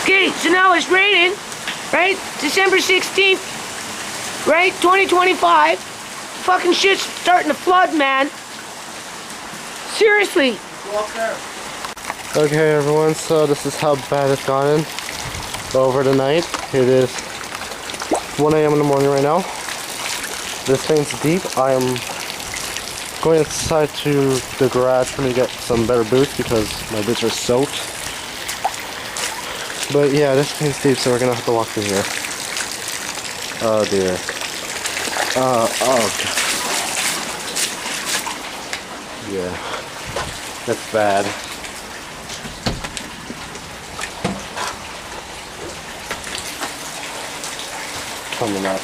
Okay, so now it's raining, right? December 16th, right? 2025. Fucking shit's starting to flood, man. Seriously. Okay, everyone, so this is how bad it's gotten over the night. It is 1 a.m. in the morning right now. This thing's deep. I am going inside to the garage for me to get some better boots because my boots are soaked. But yeah, this thing's deep, so we're gonna have to walk through here. Oh dear. Oh god. Yeah, that's bad. Coming up.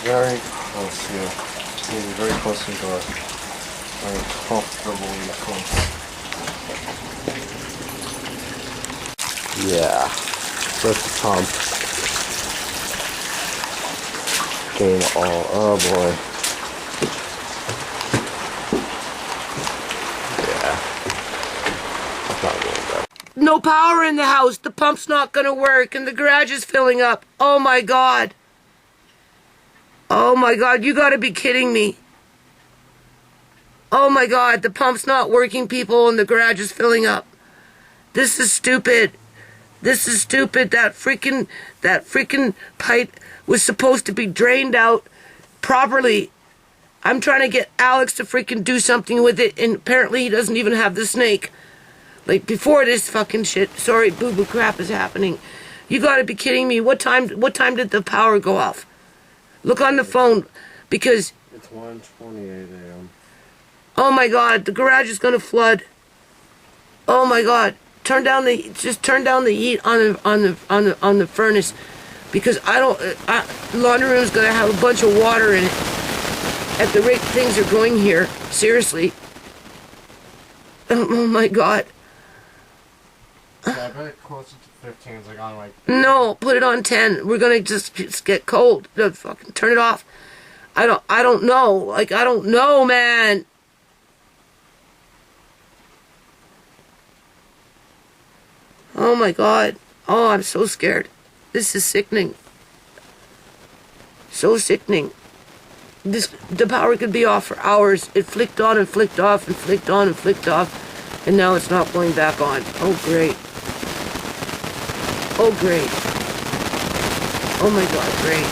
Very close here. Getting very close to the door. Very comfortably close. Yeah. That's the pump. Getting all, oh boy. Yeah. Not really good. No power in the house. The pump's not gonna work and the garage is filling up. Oh my god. Oh my god, you gotta be kidding me. Oh my god, the pump's not working, people, and the garage is filling up. This is stupid. This is stupid. That freaking pipe was supposed to be drained out properly. I'm trying to get Alex to freaking do something with it, and apparently he doesn't even have the snake. Like, before this fucking shit, sorry, boo-boo crap is happening. You gotta be kidding me. What time did the power go off? Look on the phone, because... It's 1:28 a.m. Oh my god, the garage is gonna flood. Oh my god. Just turn down the heat on the furnace, because laundry room's gonna have a bunch of water in it. At the rate things are going here, seriously. Oh my god. Yeah, I bet it closer to 15. It's like on like... No, put it on 10. We're gonna just get cold. Fucking turn it off. I don't know. Like, I don't know, man. Oh my god. Oh, I'm so scared. This is sickening. So sickening. The power could be off for hours. It flicked on and flicked off and flicked on and flicked off. And now it's not going back on. Oh, great. Oh, great. Oh my god, great.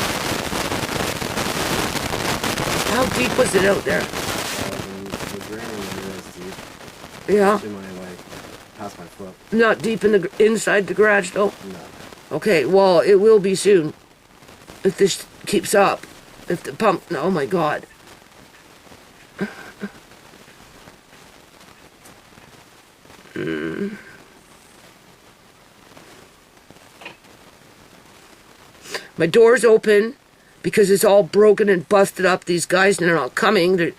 How deep was it out there? The drain is deep. Yeah. Past my foot. Not deep inside the garage, though? No. Okay, well, it will be soon. If this keeps up. If the pump... Oh my god. My door's open because it's all broken and busted up. These guys, they're not coming.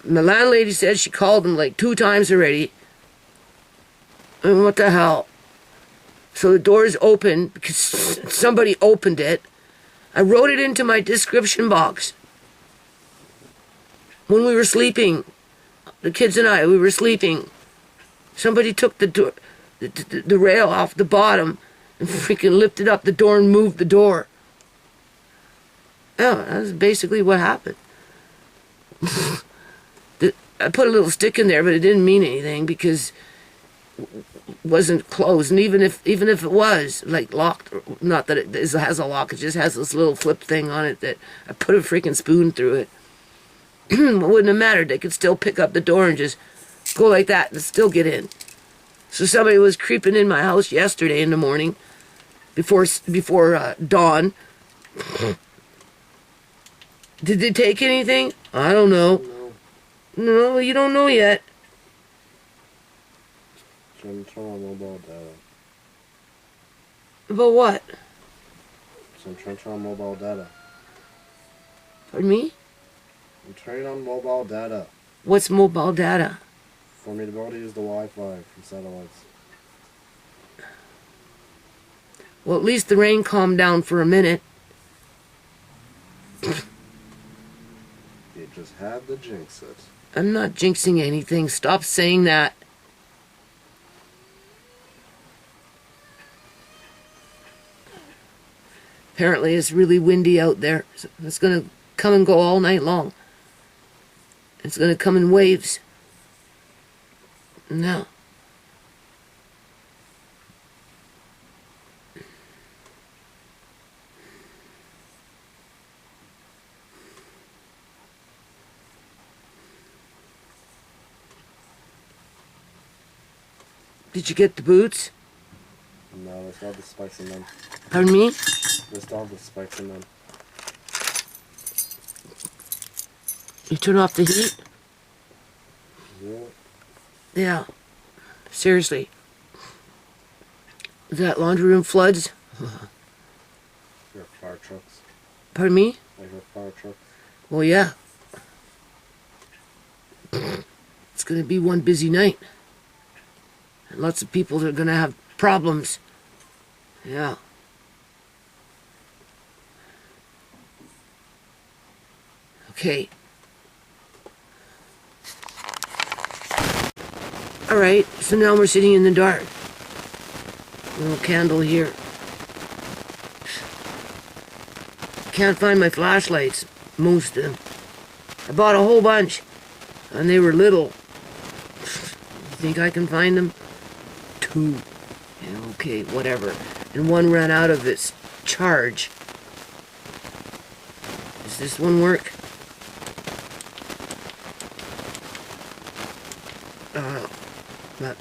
My landlady said she called them like 2 times already. And what the hell? So the door's open because somebody opened it. I wrote it into my description box. When we were sleeping, the kids and I, we were sleeping. Somebody took the rail off the bottom and freaking lifted up the door and moved the door. Yeah, that's basically what happened. I put a little stick in there, but it didn't mean anything because it wasn't closed. And even if it was like locked, not that it has a lock, it just has this little flip thing on it that I put a freaking spoon through it. It wouldn't have mattered. They could still pick up the door and just go like that and still get in. So somebody was creeping in my house yesterday in the morning before dawn. Did they take anything? I don't know. No, you don't know yet. Turn on mobile data. About what? So I'm trying to turn on mobile data. Pardon me? I'm turning on mobile data. What's mobile data? For me to be able to use the Wi-Fi from satellites. Well, at least the rain calmed down for a minute. You just had to jinx it. I'm not jinxing anything. Stop saying that. Apparently it's really windy out there. So it's going to come and go all night long. It's going to come in waves. No. Did you get the boots? No, there's not the spikes in them. Pardon me? There's not the spikes in them. You turn off the heat? Yeah. Yeah. Seriously. That laundry room floods? Your fire trucks. Pardon me? Like your fire trucks. Well, yeah. It's going to be one busy night. And lots of people are going to have problems. Yeah. Okay. Alright, so now we're sitting in the dark. Little candle here. Can't find my flashlights. Most of them. I bought a whole bunch. And they were little. You think I can find them? 2. Yeah, okay, whatever. And one ran out of its charge. Does this one work?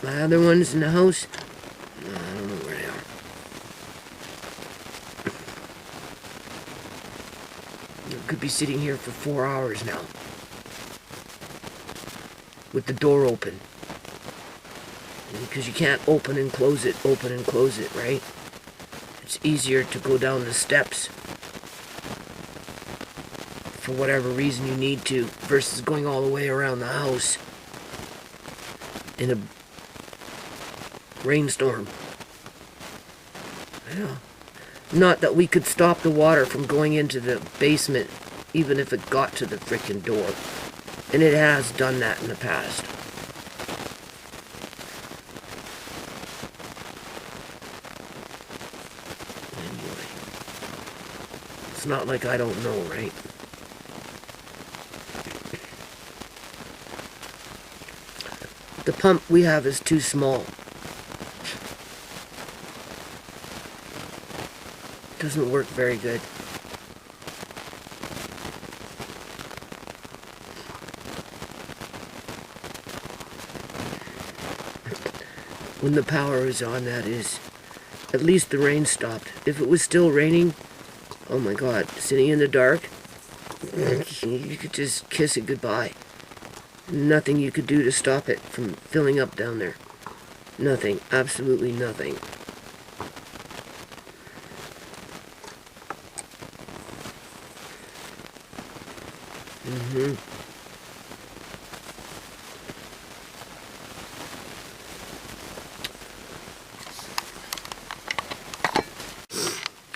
My other ones in the house? I don't know where they are. You could be sitting here for 4 hours now. With the door open. Because you can't open and close it, right? It's easier to go down the steps for whatever reason you need to versus going all the way around the house in a rainstorm. Yeah. Not that we could stop the water from going into the basement even if it got to the frickin' door. And it has done that in the past. Anyway. It's not like I don't know, right? The pump we have is too small. Doesn't work very good. When the power is on, that is. At least the rain stopped. If it was still raining, oh my God, sitting in the dark, you could just kiss it goodbye. Nothing you could do to stop it from filling up down there. Nothing. Absolutely nothing.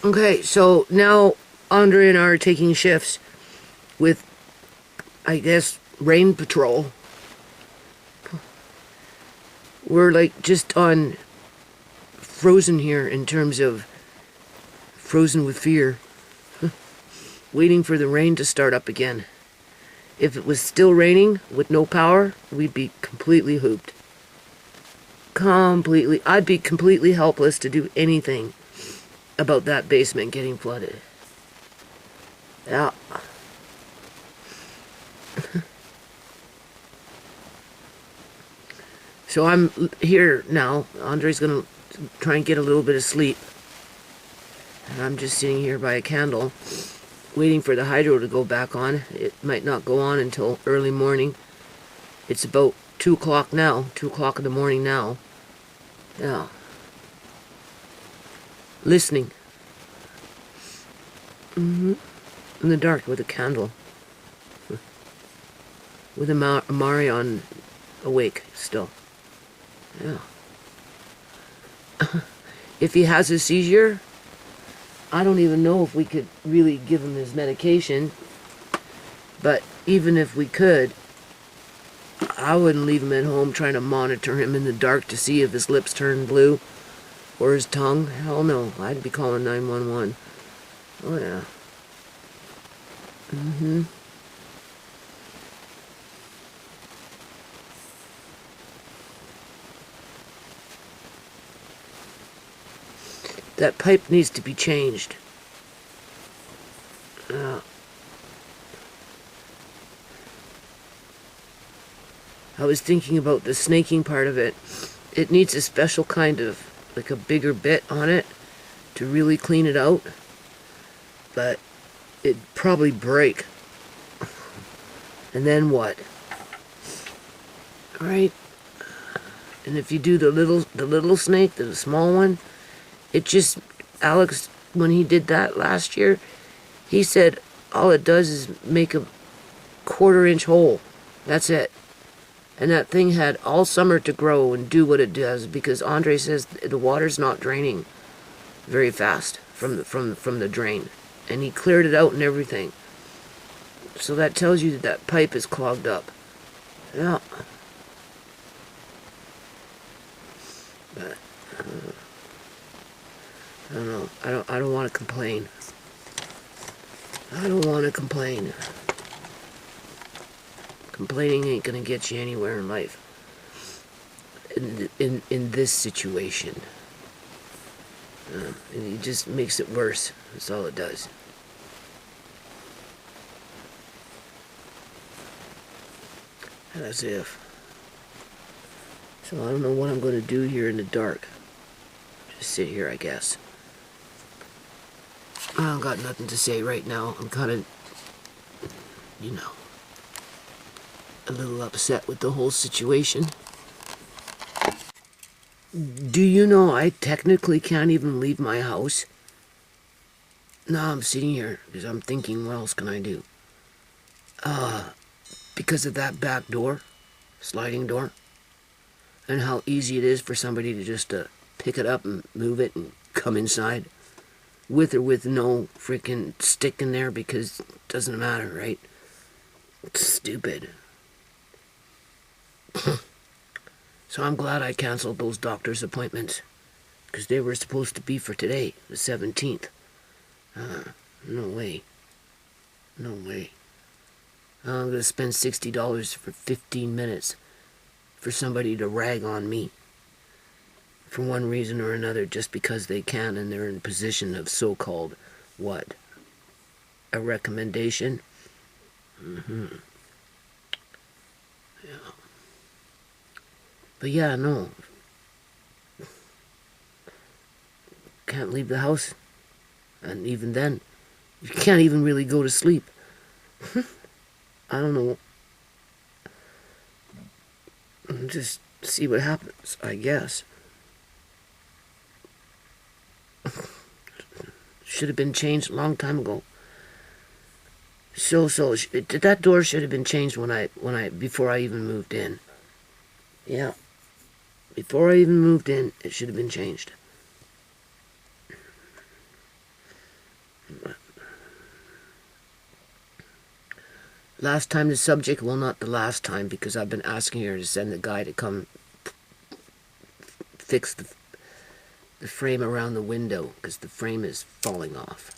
Okay, so now Andre and I are taking shifts with, I guess, rain patrol. We're like just on frozen here in terms of frozen with fear. Waiting for the rain to start up again. If it was still raining with no power, we'd be completely hooped. Completely. I'd be completely helpless to do anything about that basement getting flooded. Yeah. So I'm here now. Andre's gonna try and get a little bit of sleep. And I'm just sitting here by a candle, waiting for the hydro to go back on. It might not go on until early morning. It's about 2 o'clock now. 2 o'clock in the morning now. Yeah. Listening. In the dark with a candle. With a Marion awake still. Yeah. If he has a seizure, I don't even know if we could really give him his medication. But even if we could, I wouldn't leave him at home trying to monitor him in the dark to see if his lips turn blue or his tongue. Hell no, I'd be calling 911. Oh, yeah. That pipe needs to be changed. I was thinking about the snaking part of it. It needs a special kind of, like a bigger bit on it to really clean it out. But it'd probably break. And then what? Right? And if you do the little snake, the small one, it just, Alex, when he did that last year, he said all it does is make a 1/4-inch hole. That's it. And that thing had all summer to grow and do what it does, because Andre says the water's not draining very fast from the drain. And he cleared it out and everything. So that tells you that that pipe is clogged up. Yeah. But I don't know. I don't want to complain. I don't want to complain. Complaining ain't gonna get you anywhere in life. In this situation, and it just makes it worse. That's all it does. As if. So I don't know what I'm gonna do here in the dark. Just sit here, I guess. I don't got nothing to say right now. I'm kind of, you know, a little upset with the whole situation. Do you know I technically can't even leave my house? No, I'm sitting here because I'm thinking, what else can I do? Because of that back door, sliding door, and how easy it is for somebody to just pick it up and move it and come inside. With or with no freaking stick in there, because it doesn't matter, right? It's stupid. So I'm glad I canceled those doctor's appointments, because they were supposed to be for today, the 17th. No way. No way. I'm going to spend $60 for 15 minutes for somebody to rag on me for one reason or another, just because they can and they're in position of so-called, what? A recommendation? Yeah. But yeah, no. Can't leave the house. And even then, you can't even really go to sleep. I don't know. Just see what happens, I guess. Should have been changed a long time ago. That door should have been changed before I even moved in. Yeah. Before I even moved in, it should have been changed. Last time the subject, well, not the last time, because I've been asking her to send the guy to come fix the frame around the window, because the frame is falling off.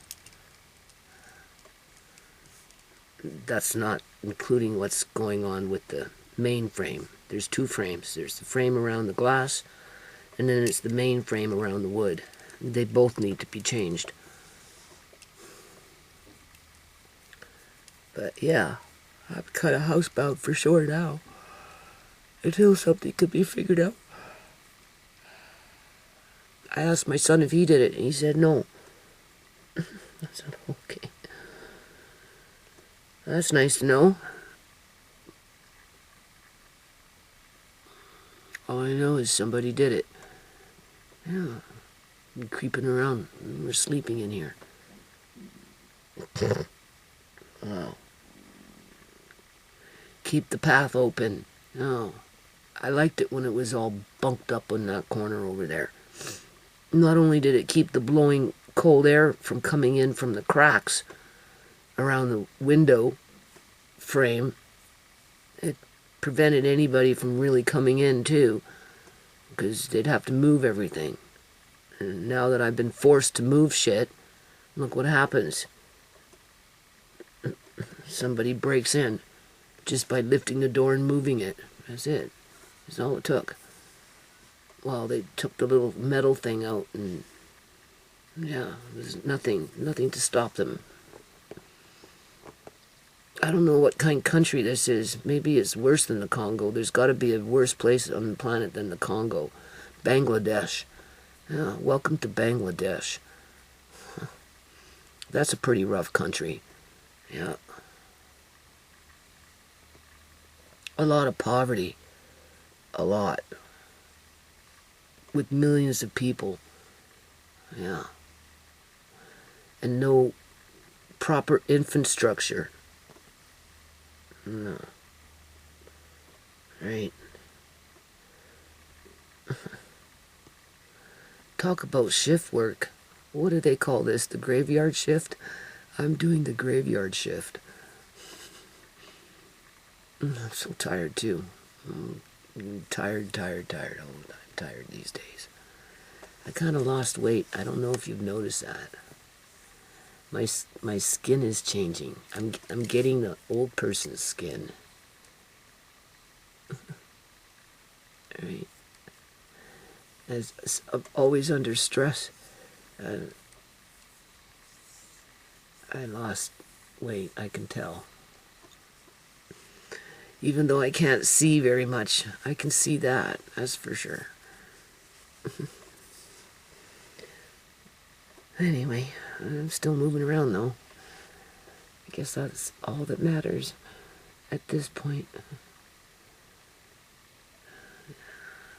That's not including what's going on with the main frame. There's two frames. There's the frame around the glass, and then it's the main frame around the wood. They both need to be changed. But yeah, I'm kind of housebound for sure now, until something could be figured out. I asked my son if he did it, and he said no. I said, okay. That's nice to know. All I know is somebody did it. Yeah. Been creeping around. We're sleeping in here. Wow. Keep the path open. No. I liked it when it was all bunked up in that corner over there. Not only did it keep the blowing cold air from coming in from the cracks around the window frame, it prevented anybody from really coming in too, because they'd have to move everything. And now that I've been forced to move shit, Look what happens. Somebody breaks in just by lifting the door and moving it. That's it. That's all it took. Well, they took the little metal thing out, and yeah, there's nothing to stop them. I don't know what kind of country this is. Maybe it's worse than the Congo. There's got to be a worse place on the planet than the Congo. Bangladesh. Yeah, welcome to Bangladesh. That's a pretty rough country. Yeah. A lot of poverty. A lot. With millions of people. Yeah. And no proper infrastructure. No. Right. Talk about shift work. What do they call this? The graveyard shift? I'm doing the graveyard shift. I'm so tired too. I'm tired. I'm tired these days. I kind of lost weight. I don't know if you've noticed that. My skin is changing. I'm getting the old person's skin. Right? As I'm always under stress. I lost weight, I can tell. Even though I can't see very much, I can see that, that's for sure. Anyway, I'm still moving around though. I guess that's all that matters at this point.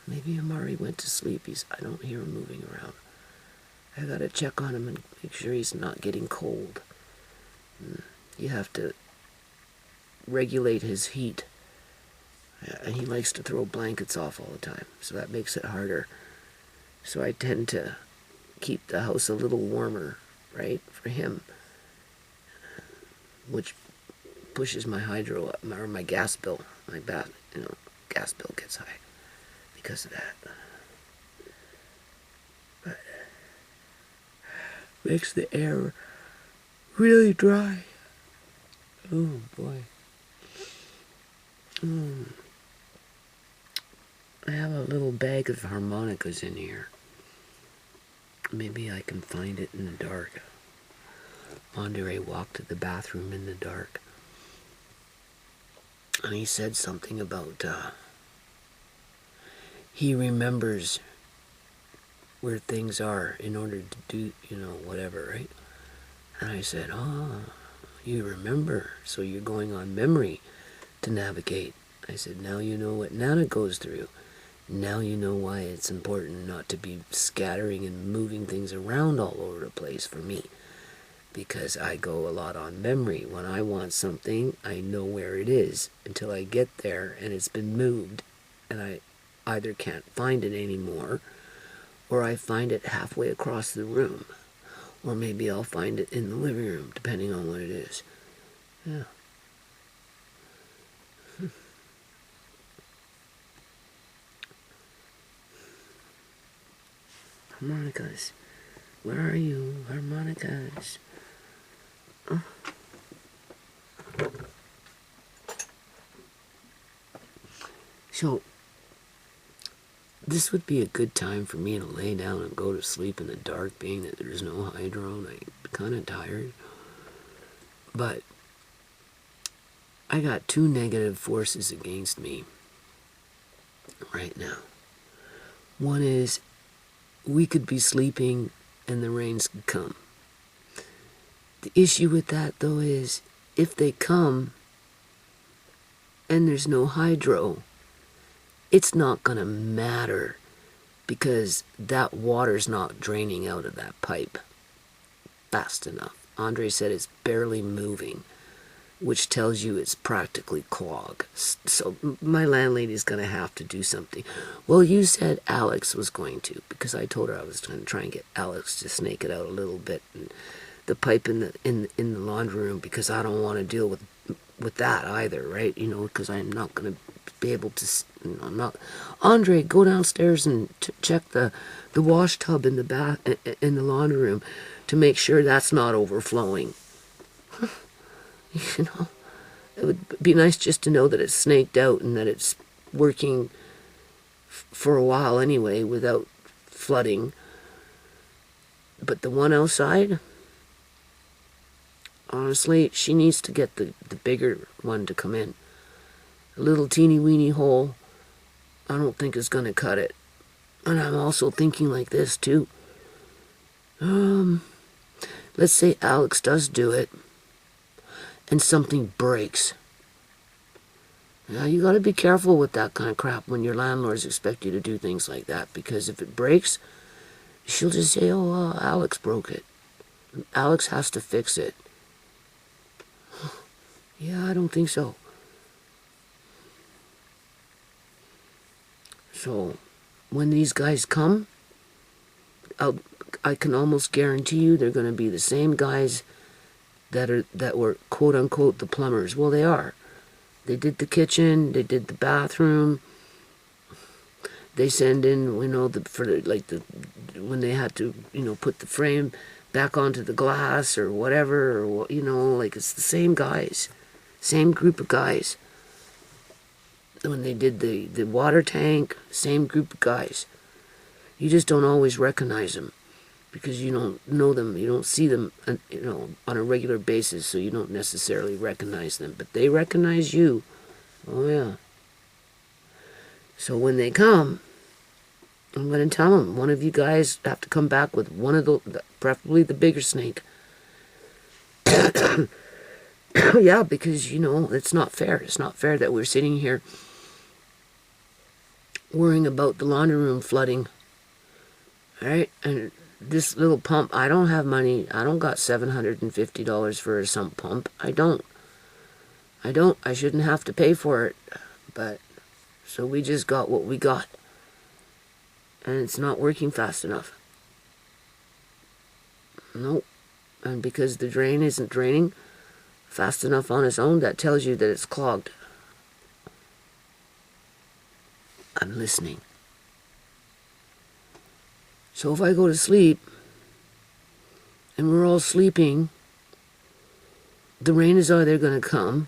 Maybe Amari went to sleep. I don't hear him moving around. I gotta check on him and make sure he's not getting cold. You have to regulate his heat. And he likes to throw blankets off all the time, so that makes it harder. So I tend to keep the house a little warmer, right, for him, which pushes my hydro up, or my gas bill. My gas bill gets high because of that. But makes the air really dry. Oh boy. I have a little bag of harmonicas in here. Maybe I can find it in the dark. Andre walked to the bathroom in the dark. And he said something about, he remembers where things are in order to do, whatever, right? And I said, you remember, so you're going on memory to navigate. I said, now you know what Nana goes through. Now you know why it's important not to be scattering and moving things around all over the place for me. Because I go a lot on memory. When I want something, I know where it is until I get there and it's been moved and I either can't find it anymore or I find it halfway across the room. Or maybe I'll find it in the living room, depending on what it is. Yeah. Harmonicas. Where are you? Harmonicas. Oh. So, this would be a good time for me to lay down and go to sleep in the dark, being that there's no hydro and I'm kind of tired. But I got two negative forces against me right now. One is we could be sleeping and the rains could come. The issue with that, though, is if they come and there's no hydro, it's not going to matter because that water's not draining out of that pipe fast enough. Andre said it's barely moving, which tells you it's practically clogged. So my landlady's going to have to do something. Well, you said Alex was going to, because I told her I was going to try and get Alex to snake it out a little bit, and the pipe in the laundry room, because I don't want to deal with that either, right? Because I'm not going to be able to, not. Andre, go downstairs and check the wash tub in the bath, in the laundry room, to make sure that's not overflowing. You know, it would be nice just to know that it's snaked out and that it's working for a while anyway without flooding. But the one outside, honestly, she needs to get the bigger one to come in. A little teeny weeny hole, I don't think is going to cut it. And I'm also thinking like this too. Let's say Alex does do it and something breaks. Now you got to be careful with that kind of crap when your landlords expect you to do things like that, because if it breaks, she'll just say, oh, Alex broke it. Alex has to fix it. Yeah, I don't think so. So, when these guys come, I can almost guarantee you they're going to be the same guys that were quote unquote the plumbers. Well, they are. They did the kitchen. They did the bathroom. They send in, when they had to, put the frame back onto the glass or whatever, or it's the same guys, same group of guys. When they did the water tank, same group of guys. You just don't always recognize them because you don't know them, you don't see them, on a regular basis, so you don't necessarily recognize them. But they recognize you. Oh yeah. So when they come, I'm going to tell them, one of you guys have to come back with one of preferably the bigger snake. Yeah, because, it's not fair. It's not fair that we're sitting here worrying about the laundry room flooding. All right? And this little pump, I don't have money. I don't got $750 for a sump pump. I don't. I shouldn't have to pay for it. But, so we just got what we got. And it's not working fast enough. Nope. And because the drain isn't draining fast enough on its own, that tells you that it's clogged. I'm listening. So if I go to sleep, and we're all sleeping, the rain is either going to come,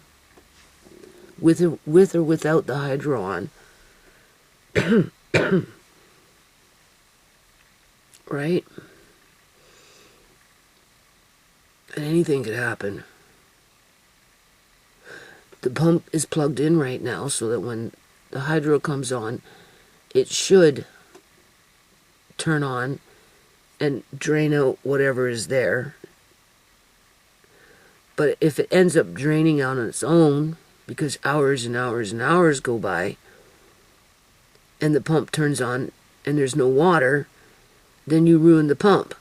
with or without the hydro on. Right? And anything could happen. The pump is plugged in right now so that when the hydro comes on, it should turn on and drain out whatever is there. But if it ends up draining out on its own, because hours and hours and hours go by, and the pump turns on and there's no water, then you ruin the pump.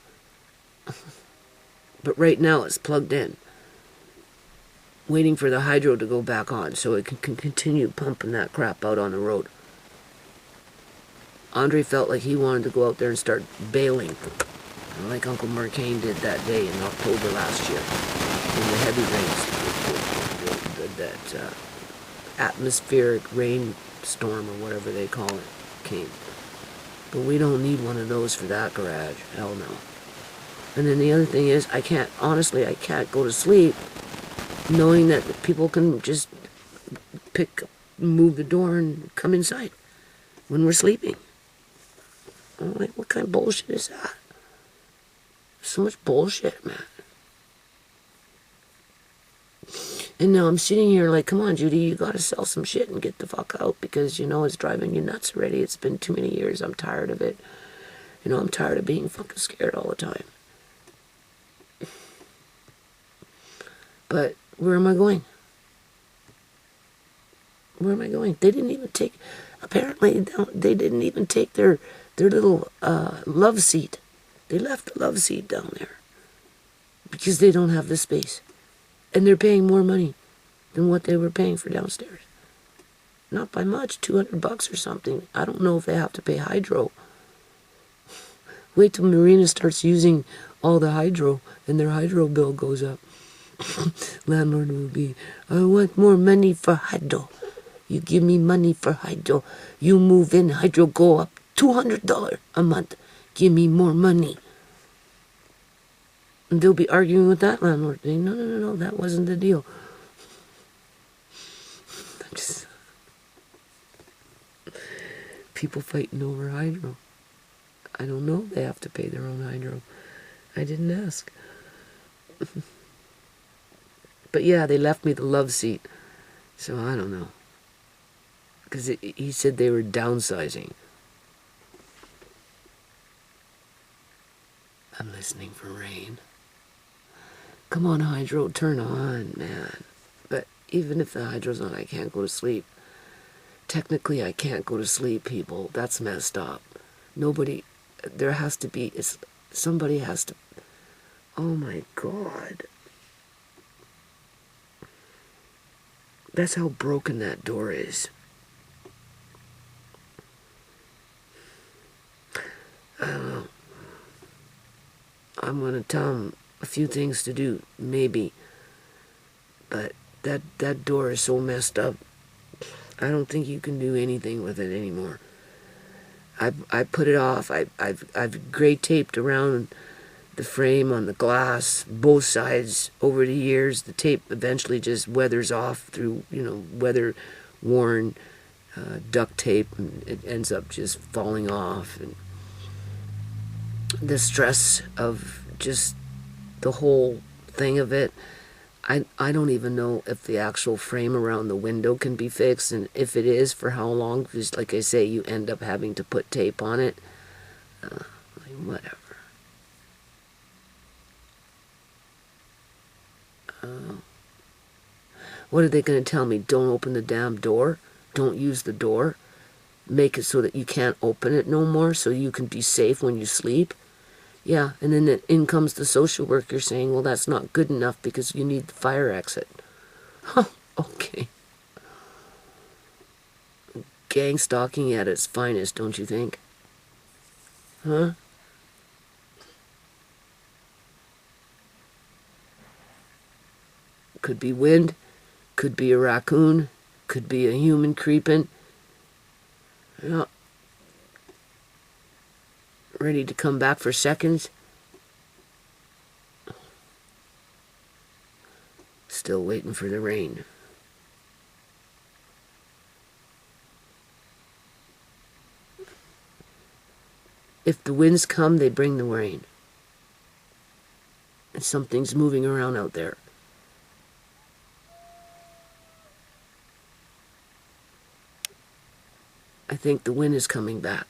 But right now it's plugged in, waiting for the hydro to go back on so it can continue pumping that crap out on the road. Andre felt like he wanted to go out there and start bailing, like Uncle Mercane did that day in October last year, when the heavy rains, that atmospheric rainstorm, or whatever they call it, came. But we don't need one of those for that garage. Hell no. And then the other thing is, I can't go to sleep knowing that people can just move the door and come inside when we're sleeping. I'm like, what kind of bullshit is that? So much bullshit, man. And now I'm sitting here like, come on, Judy, you gotta sell some shit and get the fuck out, because, it's driving you nuts already. It's been too many years. I'm tired of it. I'm tired of being fucking scared all the time. But where am I going? Where am I going? They didn't even take, apparently, they didn't even take their little love seat. They left the love seat down there because they don't have the space. And they're paying more money than what they were paying for downstairs. Not by much, $200 or something. I don't know if they have to pay hydro. Wait till Marina starts using all the hydro and their hydro bill goes up. Landlord will be, I want more money for hydro. You give me money for hydro. You move in, hydro go up $200 a month. Give me more money. And they'll be arguing with that landlord. Saying, no, that wasn't the deal. People fighting over hydro. I don't know. They have to pay their own hydro. I didn't ask. But yeah, they left me the love seat. So I don't know. Because he said they were downsizing. I'm listening for rain. Come on, hydro, turn on, man. But even if the hydro's on, I can't go to sleep. Technically, I can't go to sleep, people. That's messed up. Nobody, there has to be, somebody has to, oh my God. That's how broken that door is. I don't know. I'm gonna tell him a few things to do, maybe. But that door is so messed up. I don't think you can do anything with it anymore. I put it off. I've gray taped around the frame on the glass, both sides over the years. The tape eventually just weathers off through, weather-worn duct tape, and it ends up just falling off. And the stress of just the whole thing of it, I don't even know if the actual frame around the window can be fixed, and if it is, for how long, because like I say, you end up having to put tape on it. Whatever. What are they going to tell me? Don't open the damn door? Don't use the door? Make it so that you can't open it no more so you can be safe when you sleep? Yeah, and then in comes the social worker saying, well, that's not good enough because you need the fire exit. Huh, okay. Gang stalking at its finest, don't you think? Huh? Could be wind, could be a raccoon, could be a human creeping. Yeah. Ready to come back for seconds. Still waiting for the rain. If the winds come, they bring the rain. And something's moving around out there. I think the wind is coming back.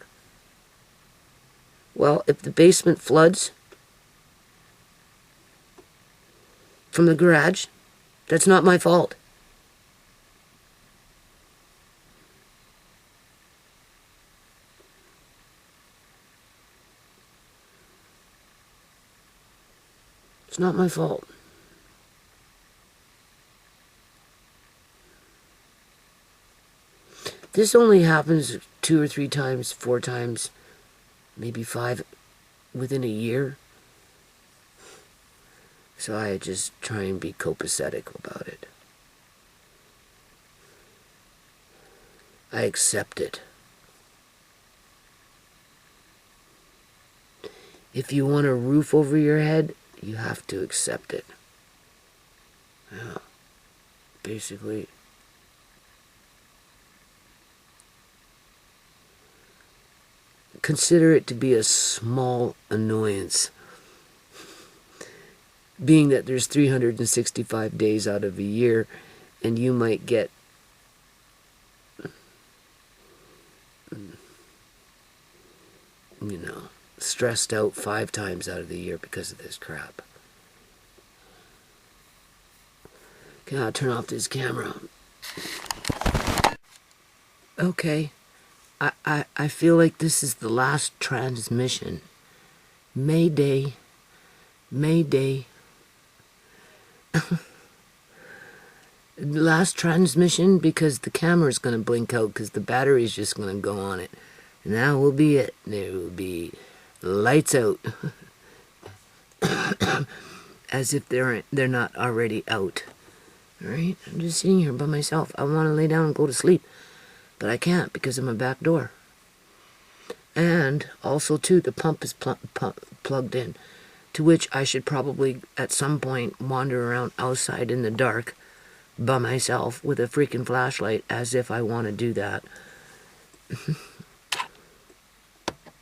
Well, if the basement floods from the garage, that's not my fault. It's not my fault. This only happens 2 or 3 times, 4 times, maybe 5 within a year. So I just try and be copacetic about it. I accept it. If you want a roof over your head, you have to accept it. Yeah, basically. Consider it to be a small annoyance, being that there's 365 days out of a year, and you might get stressed out 5 times out of the year because of this crap. Okay, I'll turn off this camera. Okay. I feel like this is the last transmission. Mayday. Mayday. Last transmission because the camera's going to blink out because the battery's just going to go on it. And that will be it. There will be lights out. As if they're not already out. Alright? I'm just sitting here by myself. I want to lay down and go to sleep. But I can't because of my back door. And also, too, the pump is plugged in. To which I should probably, at some point, wander around outside in the dark by myself with a freaking flashlight, as if I want to do that.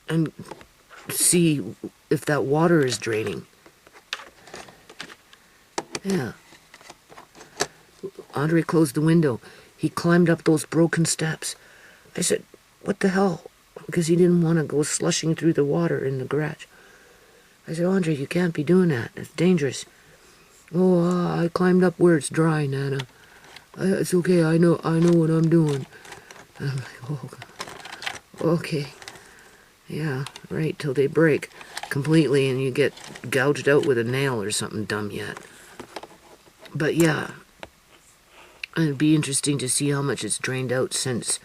And see if that water is draining. Yeah. Andre closed the window. He climbed up those broken steps. I said, what the hell? Because he didn't want to go slushing through the water in the garage. I said, Andre, you can't be doing that. It's dangerous. Oh, I climbed up where it's dry, Nana. It's okay. I know what I'm doing. I'm like, oh, okay. Yeah, right, till they break completely and you get gouged out with a nail or something dumb yet. But yeah, it'd be interesting to see how much it's drained out since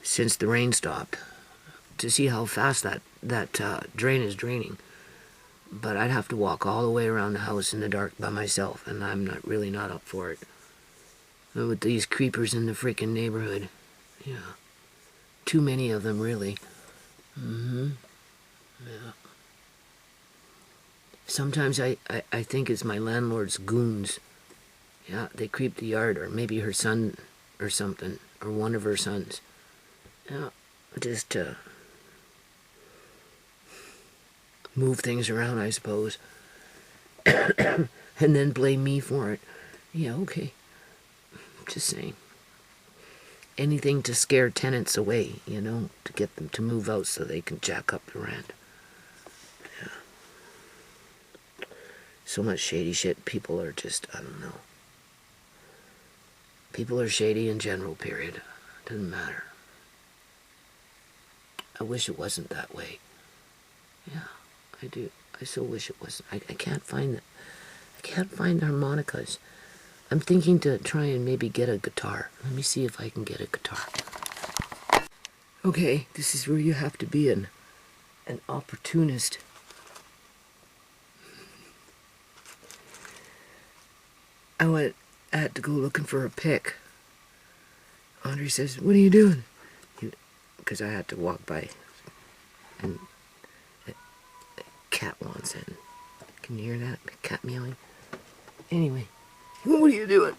the rain stopped. To see how fast that drain is draining. But I'd have to walk all the way around the house in the dark by myself, and I'm really not up for it. With these creepers in the freaking neighborhood. Yeah. Too many of them, really. Yeah. Sometimes I think it's my landlord's goons. Yeah, they creep the yard, or maybe her son or something, or one of her sons. Yeah, just to move things around, I suppose. And then blame me for it. Yeah, okay. Just saying. Anything to scare tenants away, you know, to get them to move out so they can jack up the rent. Yeah. So much shady shit. People are just, I don't know. People are shady in general, period. Doesn't matter. I wish it wasn't that way. Yeah, I do. I so wish it wasn't. I can't find it. I can't find harmonicas. I'm thinking to try and maybe get a guitar. Let me see if I can get a guitar. Okay, this is where you have to be an opportunist. I had to go looking for a pick. Andre says, what are you doing? Because I had to walk by. And a cat wants in. Can you hear that? A cat meowing? Anyway, what are you doing?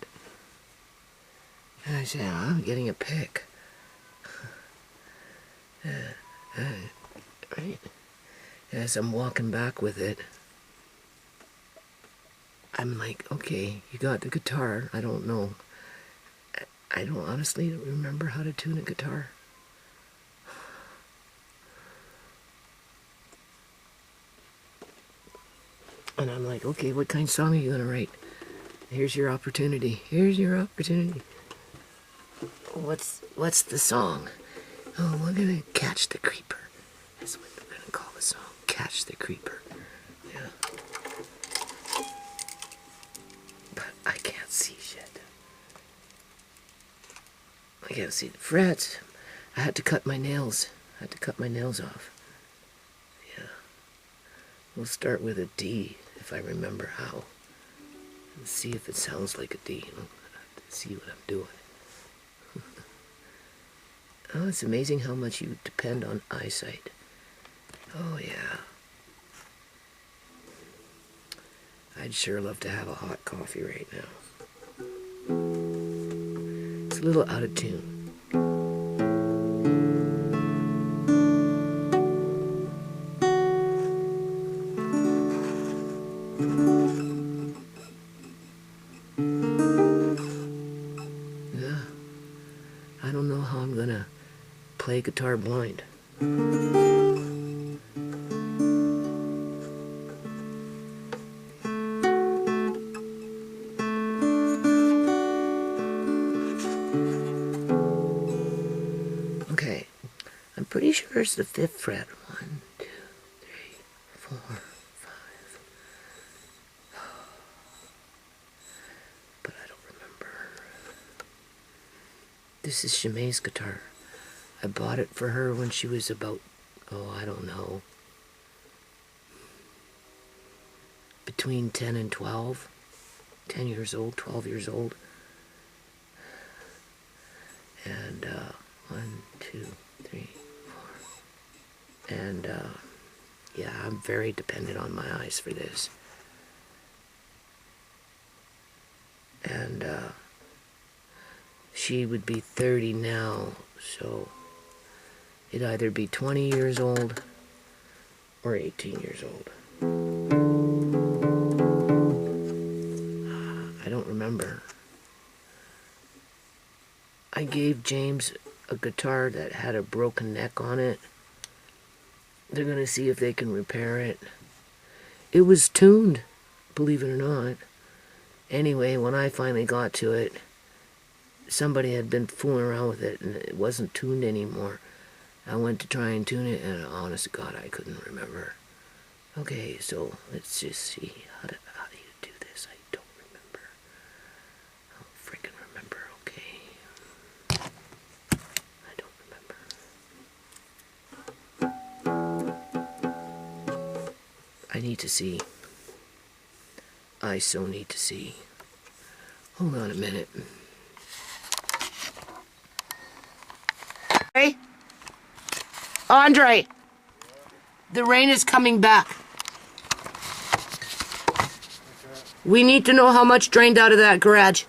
And I said, I'm getting a pick. Right? As I'm walking back with it, I'm like, okay, you got the guitar. I don't know. I don't honestly remember how to tune a guitar. And I'm like, okay, what kind of song are you going to write? Here's your opportunity. Here's your opportunity. What's the song? Oh, we're going to Catch the Creeper. That's what we're going to call the song. Catch the Creeper. Yeah. But I can't see shit. I can't see the frets. I had to cut my nails. I had to cut my nails off. Yeah. We'll start with a D, if I remember how. Let's see if it sounds like a D. Let's see what I'm doing. Oh, it's amazing how much you depend on eyesight. Oh, yeah. I'd sure love to have a hot coffee right now. It's a little out of tune. Yeah. I don't know how I'm gonna play guitar blind. Okay, I'm pretty sure it's the 5th fret. 1, 2, 3, 4, 5. But I don't remember. This is Shimei's guitar. I bought it for her when she was about, I don't know, between 10 and 12. 10 years old, 12 years old. And 1, 2, 3, 4. And yeah, I'm very dependent on my eyes for this. And she would be 30 now, so it'd either be 20 years old or 18 years old. I don't remember. I gave James a guitar that had a broken neck on it. They're gonna see if they can repair it. It was tuned, believe it or not. Anyway, when I finally got to it, somebody had been fooling around with it and it wasn't tuned anymore. I went to try and tune it and honest to God, I couldn't remember. Okay, so let's just see. How do you do this? I don't remember. I don't freaking remember, okay. I don't remember. I need to see. I so need to see. Hold on a minute. Hey? Andre, the rain is coming back. We need to know how much drained out of that garage.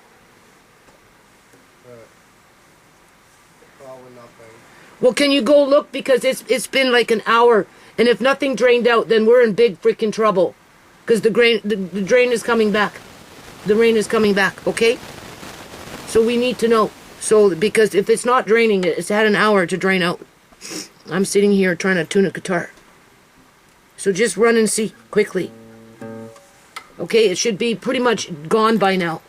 Probably nothing. Well, can you go look? Because it's been like an hour, and if nothing drained out, then we're in big freaking trouble. Because the drain is coming back. The rain is coming back, okay? So we need to know. So, because if it's not draining, it's had an hour to drain out. I'm sitting here trying to tune a guitar. So just run and see, quickly. Okay, it should be pretty much gone by now.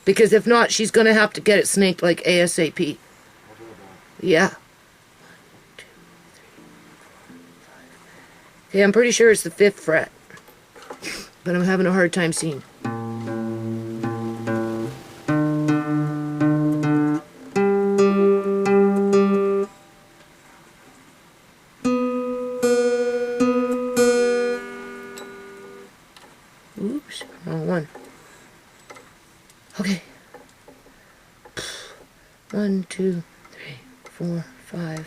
Because if not, she's going to have to get it snaked like ASAP. Yeah. Okay, I'm pretty sure it's the 5th fret. But I'm having a hard time seeing. Oops, wrong one. Okay. 1, 2, 3, 4, 5.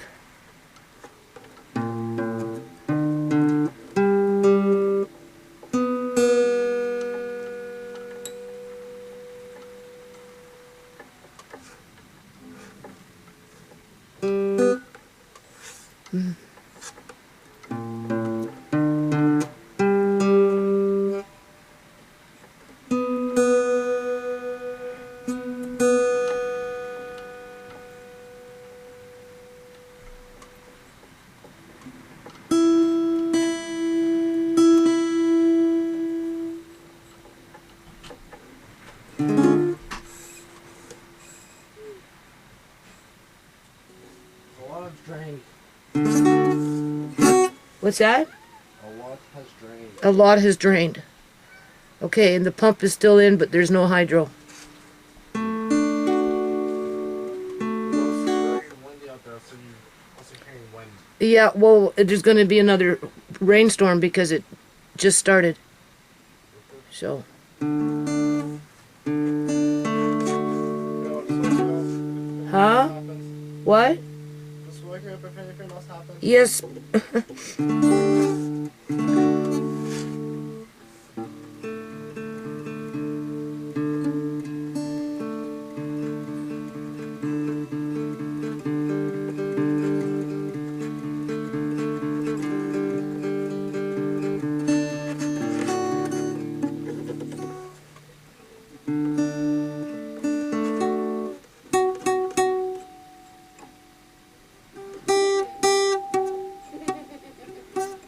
What's that? A lot has drained. A lot has drained. Okay, and the pump is still in, but there's no hydro. It's very windy out there, so you also hearing wind. Yeah, well, there's going to be another rainstorm because it just started. So. Huh? What? Just wake me up if anything else happens. Yes.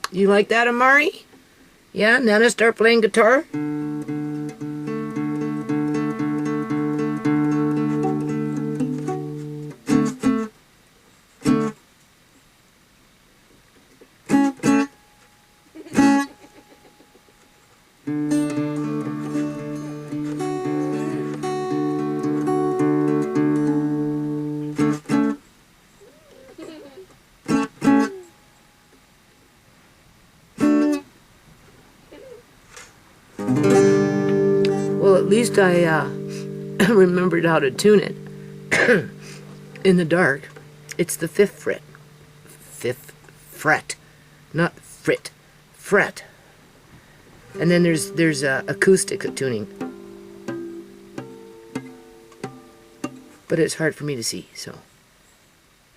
You like that, Amari? Yeah, Nana start playing guitar? at least I remembered how to tune it in the dark. It's the fifth fret. Fifth fret. Not frit. Fret. And then there's acoustic tuning. But it's hard for me to see, so.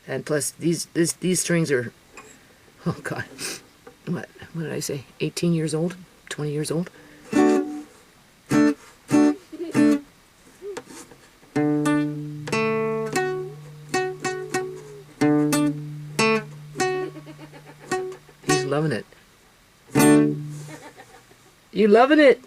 And plus, these strings are, oh God, what did I say? 18 years old? 20 years old? He's loving it. You loving it?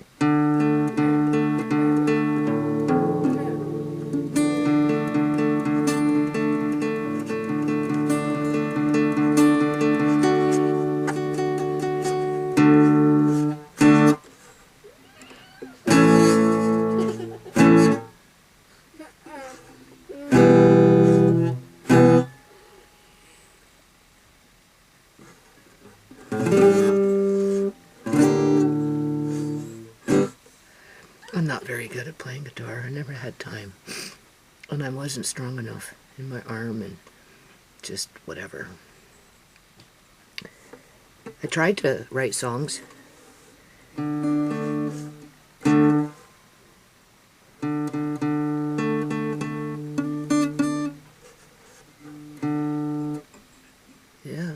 I'm not very good at playing guitar. I never had time. And I wasn't strong enough in my arm and just whatever. I tried to write songs. Yeah.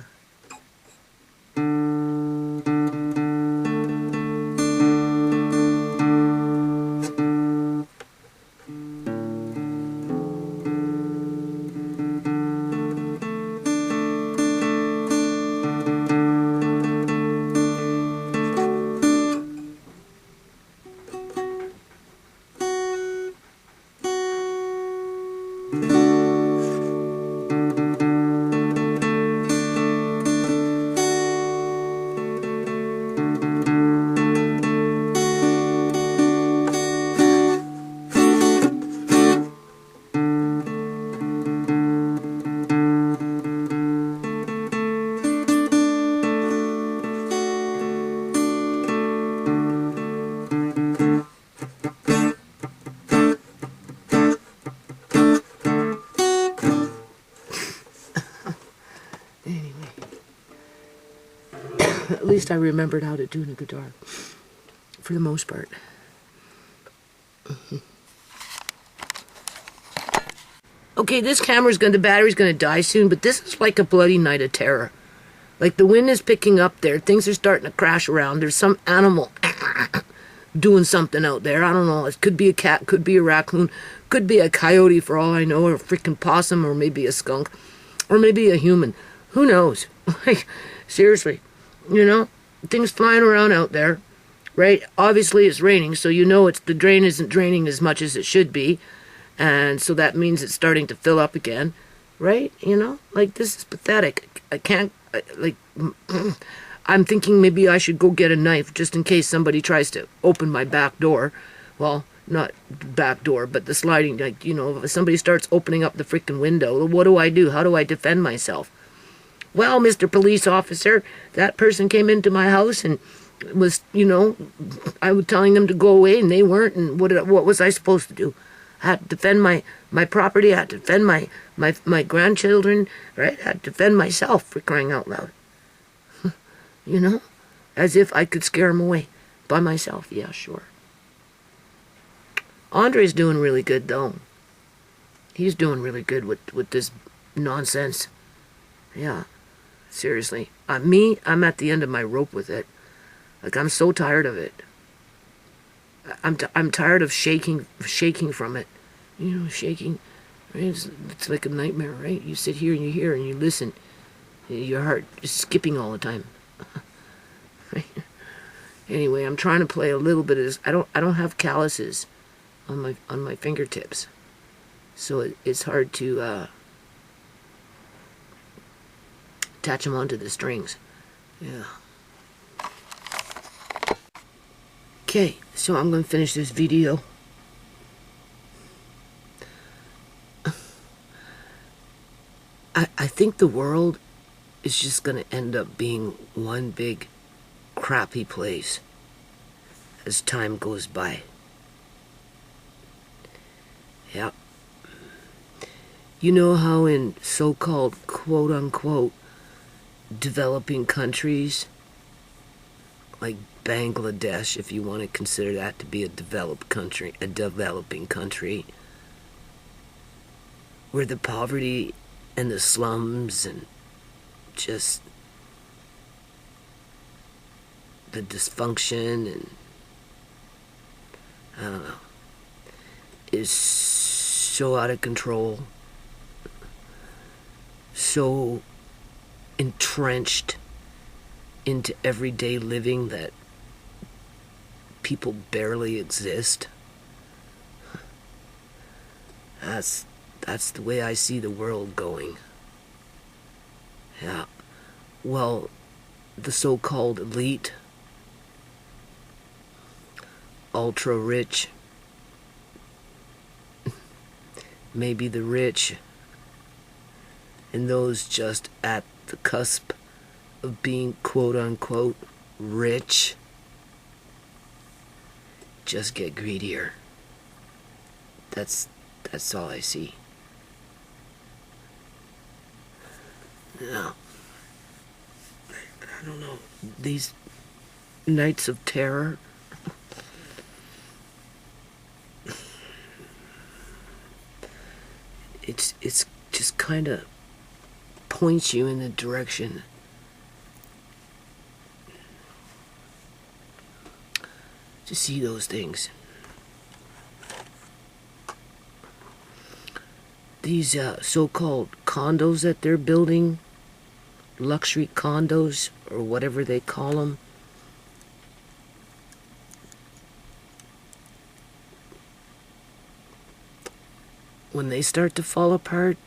At least I remembered how to tune a guitar, for the most part. Okay, this the battery's gonna die soon, but this is like a bloody night of terror. Like the wind is picking up there, things are starting to crash around, there's some animal doing something out there, I don't know, it could be a cat, could be a raccoon, could be a coyote for all I know, or a freaking possum, or maybe a skunk, or maybe a human, who knows? Like, seriously. You know, things flying around out there, right? Obviously it's raining, so you know the drain isn't draining as much as it should be, and so that means it's starting to fill up again, right? You know, like, this is pathetic. I can't, like, I'm thinking maybe I should go get a knife just in case somebody tries to open my back door. Well, not back door, but the sliding, like, you know, if somebody starts opening up the freaking window, what do I do? How do I defend myself? Well, Mr. Police Officer, that person came into my house and was, you know, I was telling them to go away and they weren't, and what was I supposed to do? I had to defend my property, I had to defend my grandchildren, right? I had to defend myself, for crying out loud. You know? As if I could scare them away by myself. Yeah, sure. Andre's doing really good, though. He's doing really good with this nonsense. Yeah. Seriously. I'm at the end of my rope with it. Like, I'm so tired of it. I'm tired of shaking from it. You know, shaking. Right? It's like a nightmare, right? You sit here and you hear and you listen. Your heart is skipping all the time. Right? Anyway, I'm trying to play a little bit of this. I don't have calluses on my fingertips, so it's hard to attach them onto the strings. Yeah. Okay, so I'm going to finish this video. I think the world is just going to end up being one big crappy place as time goes by. You know how in so-called quote-unquote developing countries, like Bangladesh, if you want to consider that to be a developing country, where the poverty and the slums and just the dysfunction and I don't know is so out of control, so entrenched into everyday living that people barely exist. That's the way I see the world going. Yeah. Well, the so-called elite, ultra rich, maybe the rich, and those just at the cusp of being quote-unquote rich just get greedier. That's all I see. No. I don't know. These nights of terror, it's just kind of points you in the direction to see those things. These so-called condos that they're building, luxury condos or whatever they call them, when they start to fall apart,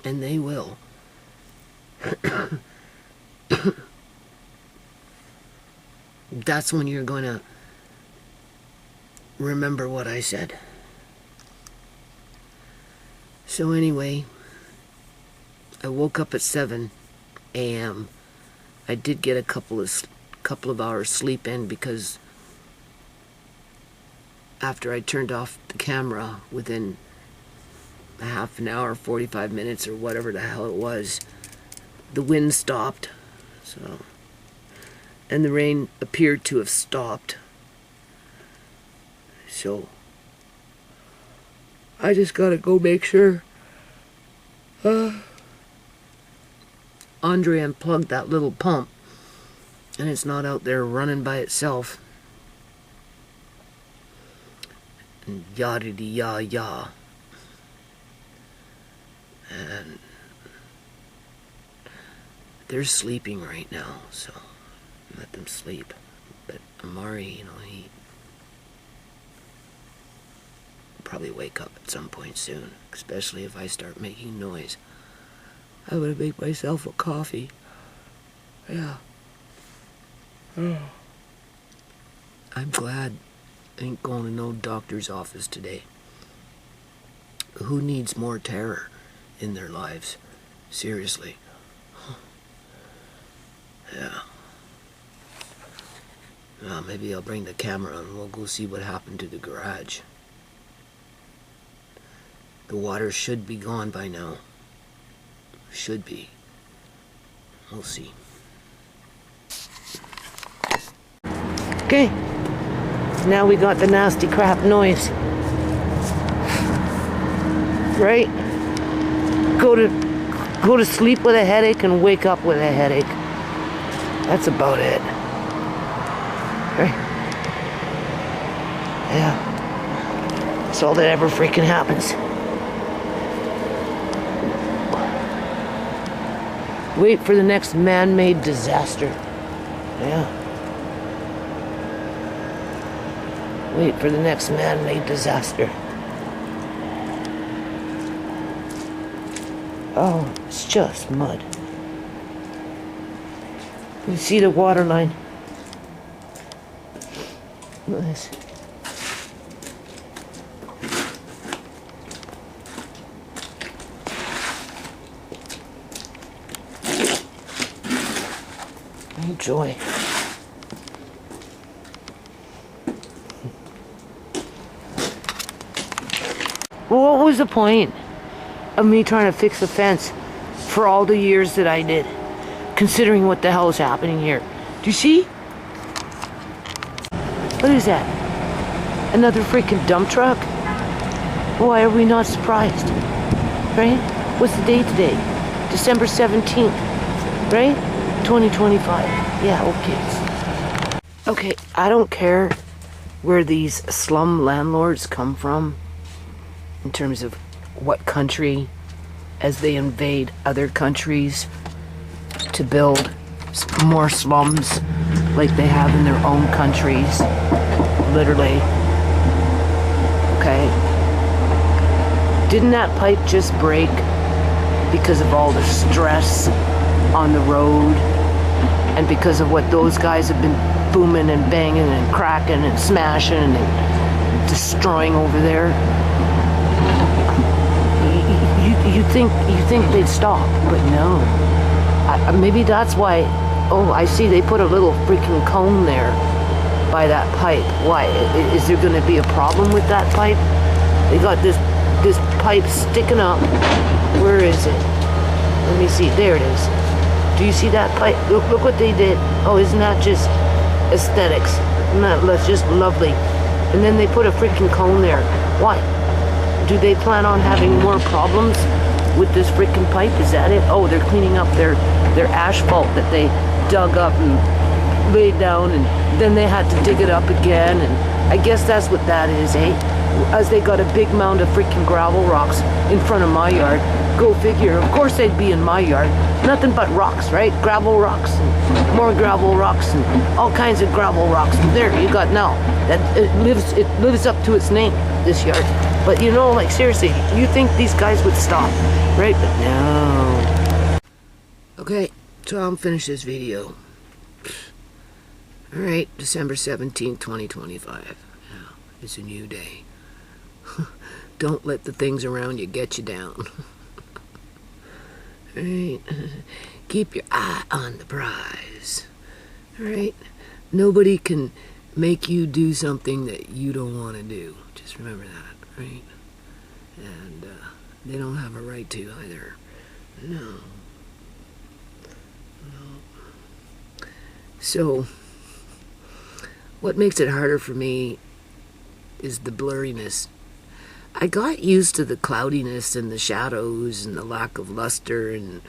and they will, that's when you're going to remember what I said. So anyway, I woke up at 7 a.m. I did get a couple of hours sleep in because after I turned off the camera within a half an hour, 45 minutes or whatever the hell it was, the wind stopped. So, and the rain appeared to have stopped. So I just gotta go make sure Andre unplugged that little pump and it's not out there running by itself. And yada-de-ya-ya. And they're sleeping right now, so let them sleep. But Amari, he probably wake up at some point soon, especially if I start making noise. I'm gonna make myself a coffee. Yeah. I'm glad I ain't going to no doctor's office today. Who needs more terror in their lives? Seriously. Yeah. Well, maybe I'll bring the camera and we'll go see what happened to the garage. The water should be gone by now. Should be. We'll see. Okay. Now we got the nasty crap noise. Right? Go to sleep with a headache and wake up with a headache. That's about it. Right? Yeah. That's all that ever freaking happens. Wait for the next man-made disaster. Yeah. Wait for the next man-made disaster. Oh, it's just mud. You see the water line? Look at this. Enjoy. Well, what was the point? of me trying to fix a fence for all the years that I did, considering what the hell is happening here. Do you see? What is that? Another freaking dump truck? Why are we not surprised? Right? What's the date today? December 17th, right? 2025. Yeah, okay. Okay, I don't care where these slum landlords come from in terms of what country, as they invade other countries to build more slums like they have in their own countries, literally. Okay, didn't that pipe just break because of all the stress on the road and because of what those guys have been booming and banging and cracking and smashing and destroying over there? You think they'd stop, but no. Maybe that's why. Oh, I see they put a little freaking cone there by that pipe. Why? Is there going to be a problem with that pipe? They got this pipe sticking up. Where is it? Let me see. There it is. Do you see that pipe? Look what they did. Oh, isn't that just aesthetics? That's just lovely. And then they put a freaking cone there. Why? Do they plan on having more problems with this freaking pipe? Is that it? Oh, they're cleaning up their asphalt that they dug up and laid down, and then they had to dig it up again, and I guess that's what that is, eh? As they got a big mound of freaking gravel rocks in front of my yard. Go figure. Of course they'd be in my yard. Nothing but rocks, right? Gravel rocks and more gravel rocks and all kinds of gravel rocks. There you got now. That it lives up to its name, this yard. But you know, like seriously, you think these guys would stop, right? But no. Okay, so I'll finish this video. Alright, December 17th, 2025. Yeah, it's a new day. Don't let the things around you get you down. Alright, keep your eye on the prize. Alright, nobody can make you do something that you don't want to do. Just remember that, right? And they don't have a right to either. No. So, what makes it harder for me is the blurriness. I got used to the cloudiness and the shadows and the lack of luster and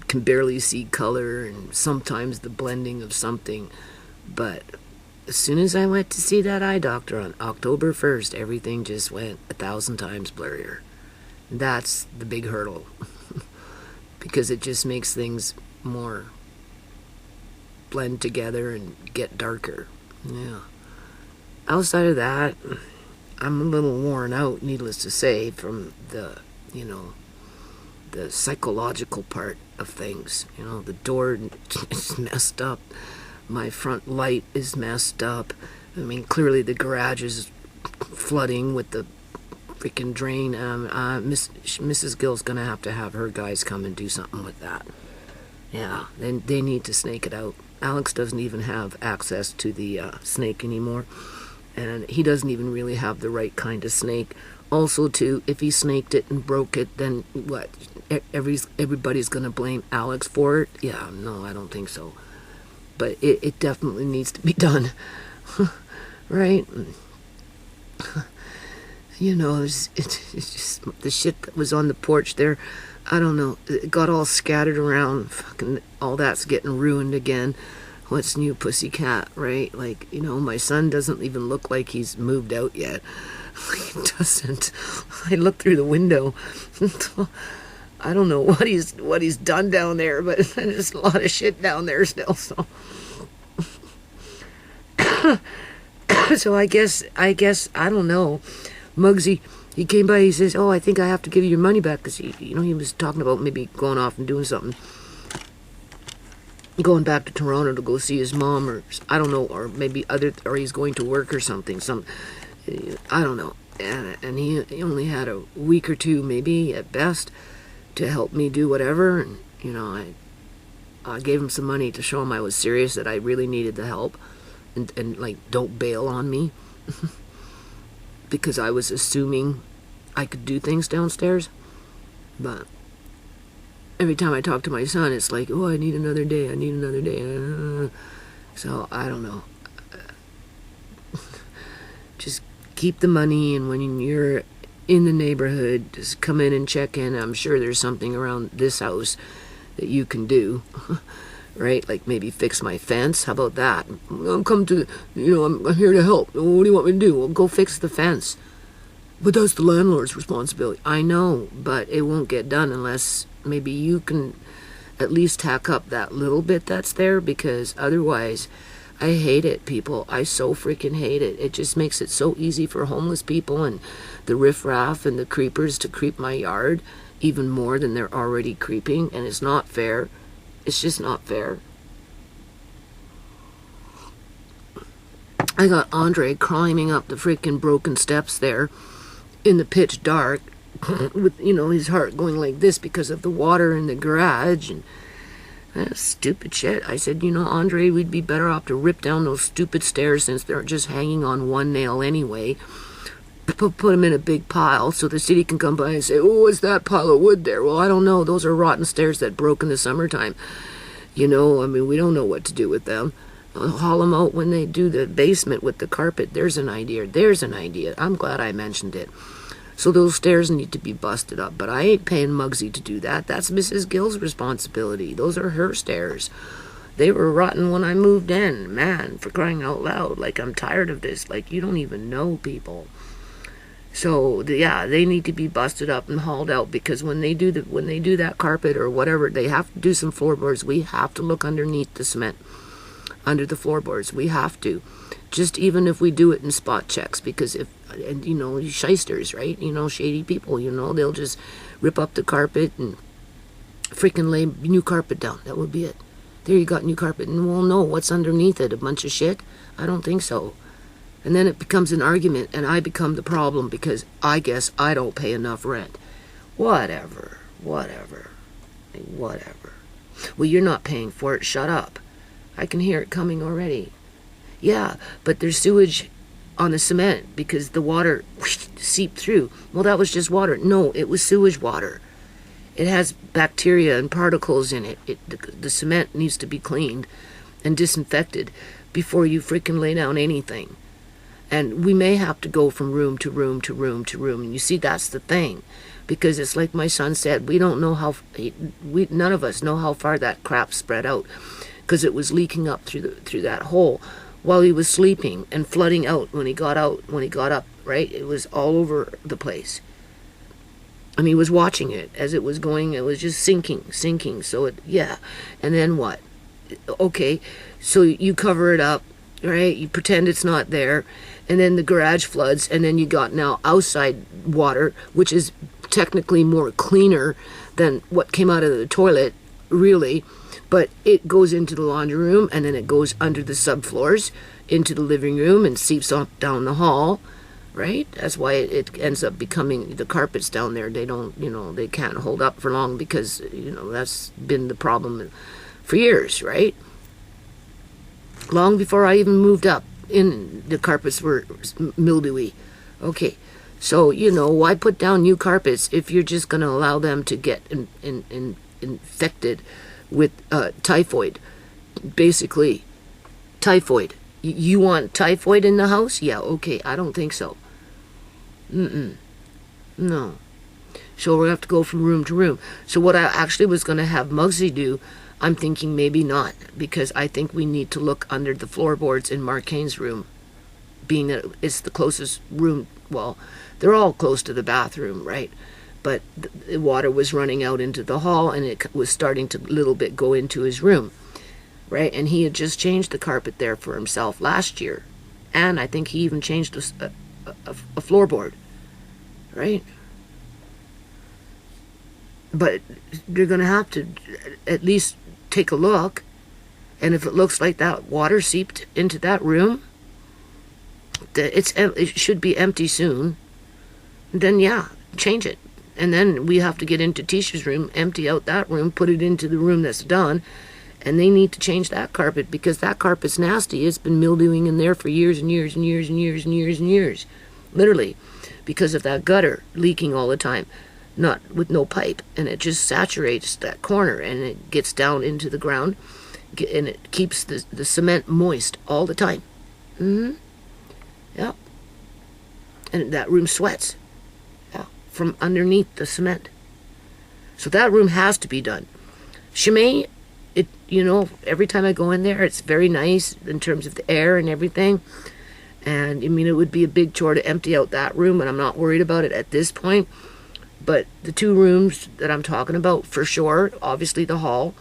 can barely see color and sometimes the blending of something. But as soon as I went to see that eye doctor on October 1st, everything just went 1,000 times blurrier. That's the big hurdle. Because it just makes things more blend together and get darker. Yeah. Outside of that, I'm a little worn out, needless to say, from the, the psychological part of things. The door is messed up. My front light is messed up. I mean, clearly the garage is flooding with the freaking drain. Mrs. Gill's gonna have to have her guys come and do something with that. Yeah, they need to snake it out. Alex doesn't even have access to the snake anymore, and he doesn't even really have the right kind of snake. Also, too, if he snaked it and broke it, then what? Everybody's gonna blame Alex for it? Yeah, no, I don't think so. But it definitely needs to be done, right? It's just the shit that was on the porch there. I don't know. It got all scattered around. Fucking all that's getting ruined again. What's new, pussycat, right? Like, my son doesn't even look like he's moved out yet. He doesn't. I looked through the window. I don't know what he's done down there, but there's a lot of shit down there still. So, so I guess I don't know. Muggsy, he came by. He says, "Oh, I think I have to give you your money back," because he was talking about maybe going off and doing something, going back to Toronto to go see his mom, or I don't know, or maybe or he's going to work or something. I don't know. And he only had a week or two, maybe at best, to help me do whatever. And I gave him some money to show him I was serious, that I really needed the help, and like, don't bail on me. Because I was assuming I could do things downstairs. But every time I talk to my son, it's like, oh, I need another day. I need another day. So I don't know. Just keep the money, and when you're in the neighborhood, just come in and check in. I'm sure there's something around this house that you can do. Right? Like maybe fix my fence. How about that? I'm here to help. What do you want me to do? Well, go fix the fence. But that's the landlord's responsibility. I know, but it won't get done unless maybe you can at least tack up that little bit that's there, because otherwise, I hate it, people. I so freaking hate it. It just makes it so easy for homeless people and the Riff Raff and the creepers to creep my yard even more than they're already creeping, and it's not fair. It's just not fair. I got Andre climbing up the freaking broken steps there in the pitch dark with, his heart going like this because of the water in the garage, and stupid shit. I said, Andre, we'd be better off to rip down those stupid stairs since they're just hanging on one nail anyway. Put them in a big pile so the city can come by and say, oh, what's that pile of wood there? Well, I don't know. Those are rotten stairs that broke in the summertime. We don't know what to do with them. I'll haul them out when they do the basement with the carpet. There's an idea. I'm glad I mentioned it. So those stairs need to be busted up, but I ain't paying Muggsy to do that. That's Mrs. Gill's responsibility. Those are her stairs. They were rotten when I moved in. Man, for crying out loud. Like, I'm tired of this. Like, you don't even know people. So, they need to be busted up and hauled out, because when they do that carpet or whatever, they have to do some floorboards. We have to look underneath the cement, under the floorboards. We have to. Just even if we do it in spot checks, because shysters, right? Shady people, they'll just rip up the carpet and freaking lay new carpet down. That would be it. There you got new carpet. And we'll know what's underneath it. A bunch of shit? I don't think so. And then it becomes an argument, and I become the problem because I guess I don't pay enough rent. Whatever. Well, you're not paying for it. Shut up. I can hear it coming already. Yeah, but there's sewage on the cement because the water seeped through. Well, that was just water. No, it was sewage water. It has bacteria and particles in it. The cement needs to be cleaned and disinfected before you freaking lay down anything. And we may have to go from room to room to room to room. And you see, that's the thing. Because it's like my son said, we don't know none of us know how far that crap spread out. Because it was leaking up through that hole while he was sleeping and flooding out when he got up, right? It was all over the place. And he was watching it as it was going. It was just sinking. So and then what? Okay, so you cover it up, right? You pretend it's not there, and then the garage floods, and then you got now outside water, which is technically more cleaner than what came out of the toilet, really, but it goes into the laundry room, and then it goes under the subfloors into the living room and seeps off down the hall, right? That's why it ends up becoming the carpets down there. They don't, they can't hold up for long because, that's been the problem for years, right? Long before I even moved up, the carpets were mildewy. Okay, so, why put down new carpets if you're just going to allow them to get infected with typhoid? Basically, typhoid. You want typhoid in the house? Yeah, okay, I don't think so. No. So we're going to have to go from room to room. So what I actually was going to have Muggsy do, I'm thinking maybe not, because I think we need to look under the floorboards in Marcane's room, being that it's the closest room. Well, they're all close to the bathroom, right? But the water was running out into the hall, and it was starting to a little bit go into his room, right? And he had just changed the carpet there for himself last year, and I think he even changed a floorboard, right? But they're going to have to at least take a look, and if it looks like that water seeped into that room, it should be empty soon, then change it. And then we have to get into Tisha's room, empty out that room, put it into the room that's done, and they need to change that carpet because that carpet's nasty. It's been mildewing in there for years and years and years and years and years and years, literally, because of that gutter leaking all the time. not with no pipe, and it just saturates that corner, and it gets down into the ground, and it keeps the cement moist all the time. Yeah. And that room sweats. Yeah. From underneath the cement. So that room has to be done. Chimay, every time I go in there, it's very nice in terms of the air and everything. And I mean, it would be a big chore to empty out that room, and I'm not worried about it at this point. But the 2 rooms that I'm talking about, for sure, obviously the hall,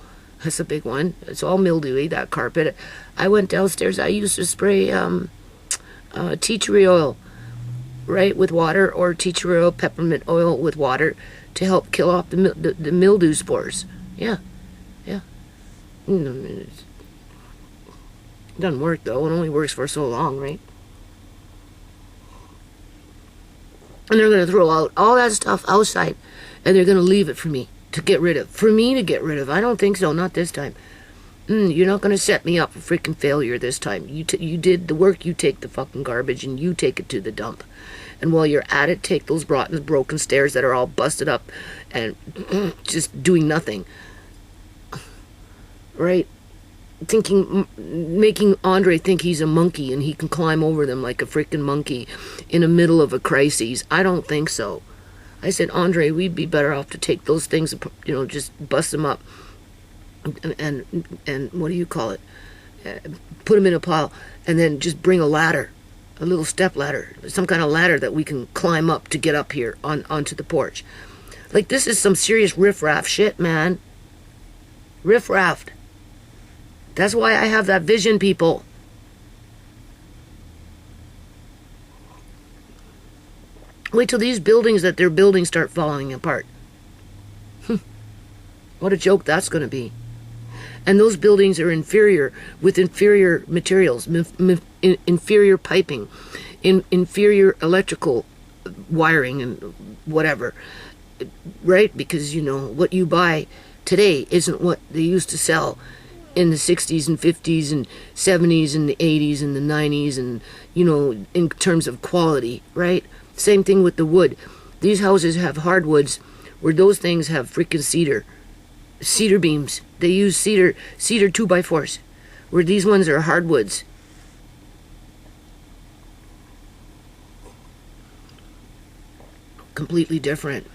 that's a big one. It's all mildewy, that carpet. I went downstairs, I used to spray tea tree oil, right, with water, or tea tree oil, peppermint oil with water to help kill off the mildew spores. Yeah. It doesn't work, though. It only works for so long, right? And they're going to throw out all that stuff outside, and they're going to leave it for me to get rid of. For me to get rid of. I don't think so. Not this time. You're not going to set me up for freaking failure this time. You did the work. You take the fucking garbage, and you take it to the dump. And while you're at it, take those rotten, broken stairs that are all busted up and just doing nothing. Right? Making Andre think he's a monkey and he can climb over them like a freaking monkey in the middle of a crisis. I don't think so. I said, Andre, we'd be better off to take those things, just bust them up and what do you call it? Put them in a pile, and then just bring a ladder, a little step ladder, some kind of ladder that we can climb up to get up here onto the porch. Like, this is some serious riff-raff shit, man. Riff-raff. That's why I have that vision, people. Wait till these buildings that they're building start falling apart. What a joke that's going to be. And those buildings are inferior, with inferior materials, inferior piping, inferior electrical wiring and whatever. Right? Because, what you buy today isn't what they used to sell in the 60s and 50s and 70s and the 80s and the 90s, and, in terms of quality, right? Same thing with the wood. These houses have hardwoods, where those things have freaking cedar beams. They use cedar 2x4s, where these ones are hardwoods. Completely different.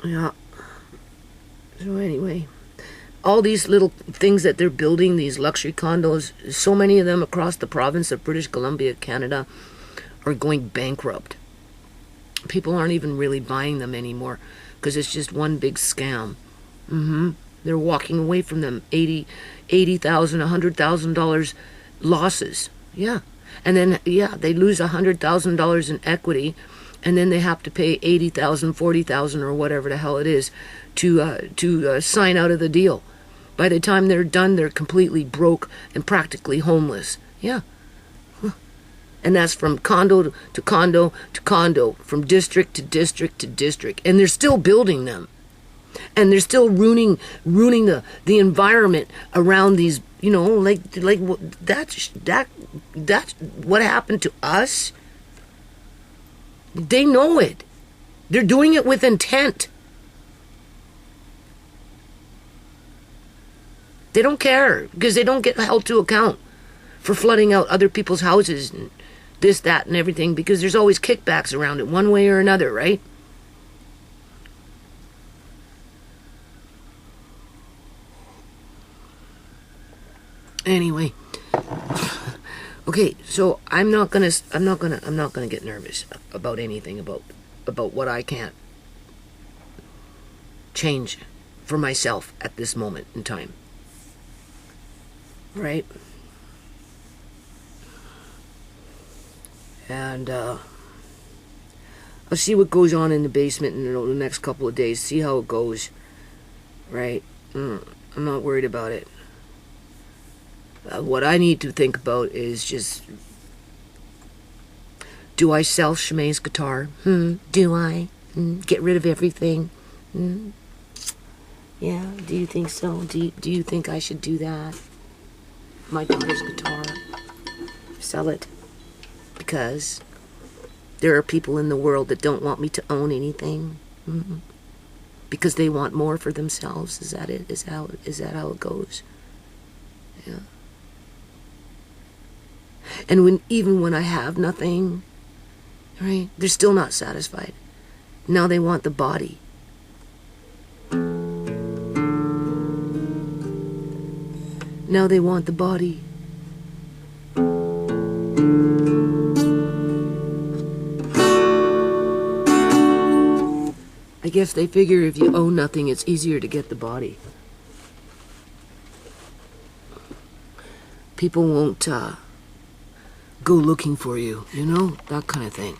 Yeah. So anyway, all these little things that they're building, these luxury condos, so many of them across the province of British Columbia, Canada, are going bankrupt. People aren't even really buying them anymore because it's just one big scam. They're walking away from them. $80,000, $100,000 losses. Yeah. And then, they lose $100,000 in equity, and then they have to pay $80,000, $40,000, or whatever the hell it is to sign out of the deal. By the time they're done, they're completely broke and practically homeless. Yeah. And that's from condo to condo to condo, from district to district to district. And they're still building them. And they're still ruining the environment around these, that's what happened to us. They know it. They're doing it with intent. They don't care because they don't get held to account for flooding out other people's houses and this, that, and everything, because there's always kickbacks around it one way or another, right? Anyway, okay, so I'm not gonna get nervous about anything about what I can't change for myself at this moment in time. Right? And I'll see what goes on in the basement in the next couple of days. See how it goes. Right? I'm not worried about it. What I need to think about is just, do I sell Chimay's guitar? Do I? Get rid of everything? Yeah, do you think so? Do you think I should do that? My daughter's guitar. Sell it. Because There are people in the world that don't want me to own anything. Because they want more for themselves. Is that it? Is that how it goes? Yeah. And even when I have nothing, right, they're still not satisfied. Now they want the body. Now they want the body. I guess they figure if you own nothing, it's easier to get the body. People won't go looking for you, you know? That kind of thing.